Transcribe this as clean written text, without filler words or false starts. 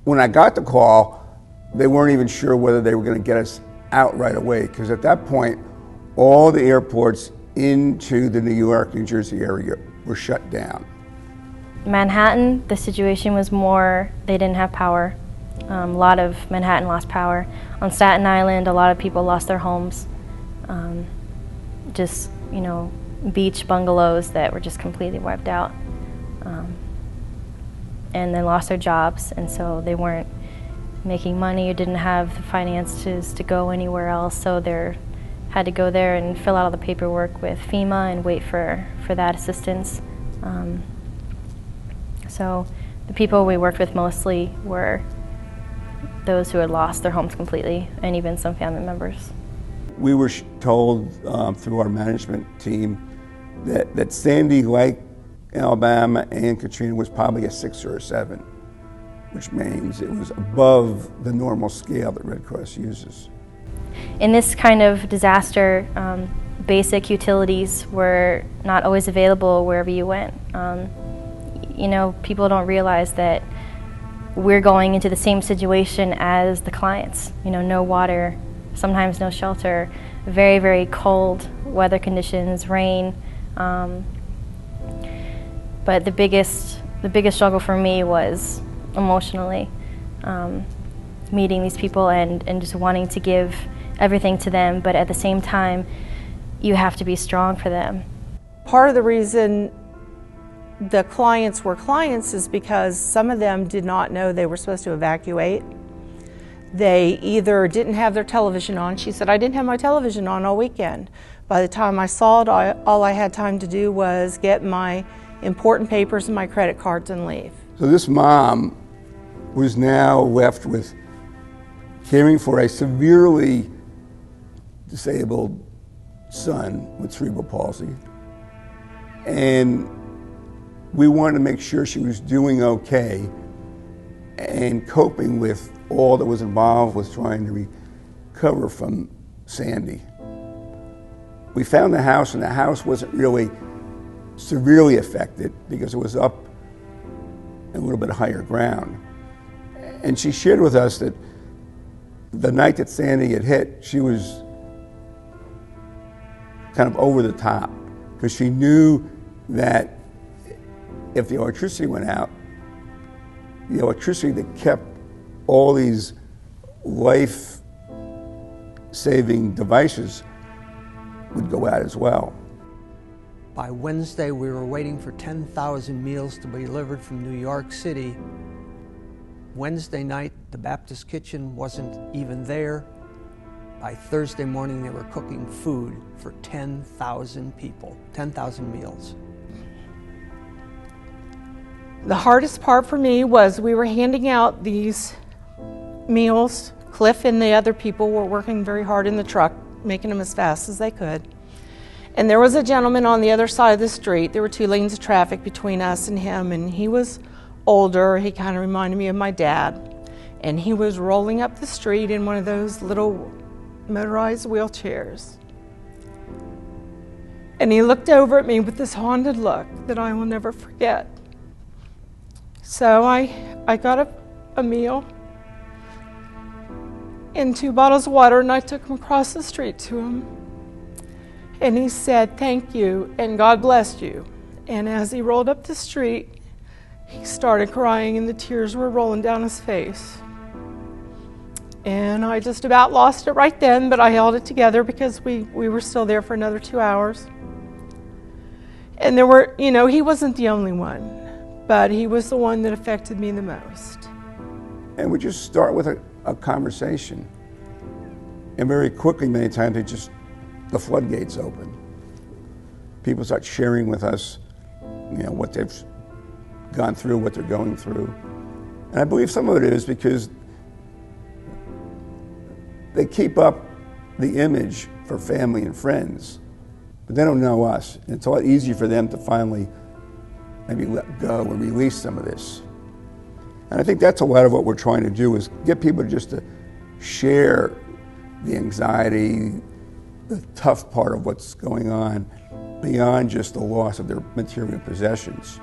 When I got the call, they weren't even sure whether they were going to get us out right away, because at that point, all the airports into the New York, New Jersey area were shut down. Manhattan, the situation was more, they didn't have power. A lot of Manhattan lost power. On Staten Island, a lot of people lost their homes. Just, beach bungalows that were just completely wiped out. And then lost their jobs, and so they weren't making money or didn't have the finances to go anywhere else, so they had to go there and fill out all the paperwork with FEMA and wait for that assistance. So the people we worked with mostly were those who had lost their homes completely, and even some family members. We were told through our management team that Sandy, like Alabama and Katrina, was probably a 6 or a 7, which means it was above the normal scale that Red Cross uses. In this kind of disaster, basic utilities were not always available wherever you went. People don't realize that we're going into the same situation as the clients. No water, sometimes no shelter, very, very cold weather conditions, rain. But the biggest struggle for me was emotionally, meeting these people and just wanting to give everything to them, but at the same time, you have to be strong for them. Part of the reason the clients were clients is because some of them did not know they were supposed to evacuate. They either didn't have their television on. She said, I didn't have my television on all weekend. By the time I saw it, all I had time to do was get my important papers and my credit cards and leave. So this mom was now left with caring for a severely disabled son with cerebral palsy. And we wanted to make sure she was doing okay and coping with all that was involved with trying to recover from Sandy. We found the house, and the house wasn't really severely affected because it was up in a little bit higher ground. And she shared with us that the night that Sandy had hit, she was kind of over the top, because she knew that if the electricity went out, the electricity that kept all these life-saving devices would go out as well. By Wednesday, we were waiting for 10,000 meals to be delivered from New York City. Wednesday night, the Baptist kitchen wasn't even there. By Thursday morning, they were cooking food for 10,000 people, 10,000 meals. The hardest part for me was we were handing out these meals. Cliff and the other people were working very hard in the truck, making them as fast as they could. And there was a gentleman on the other side of the street. There were 2 lanes of traffic between us and him, and he was older. He kind of reminded me of my dad. And he was rolling up the street in one of those little motorized wheelchairs. And he looked over at me with this haunted look that I will never forget. So I got a meal and 2 bottles of water, and I took him across the street to him. And he said, thank you, and God bless you. And as he rolled up the street, he started crying, and the tears were rolling down his face. And I just about lost it right then, but I held it together because we were still there for another 2 hours. And there were, he wasn't the only one, but he was the one that affected me the most. And we just start with a conversation. And very quickly, many times, the floodgates open. People start sharing with us, what they've gone through, what they're going through. And I believe some of it is because they keep up the image for family and friends, but they don't know us. And it's a lot easier for them to finally maybe let go and release some of this. And I think that's a lot of what we're trying to do, is get people just to share the anxiety, the tough part of what's going on, beyond just the loss of their material possessions.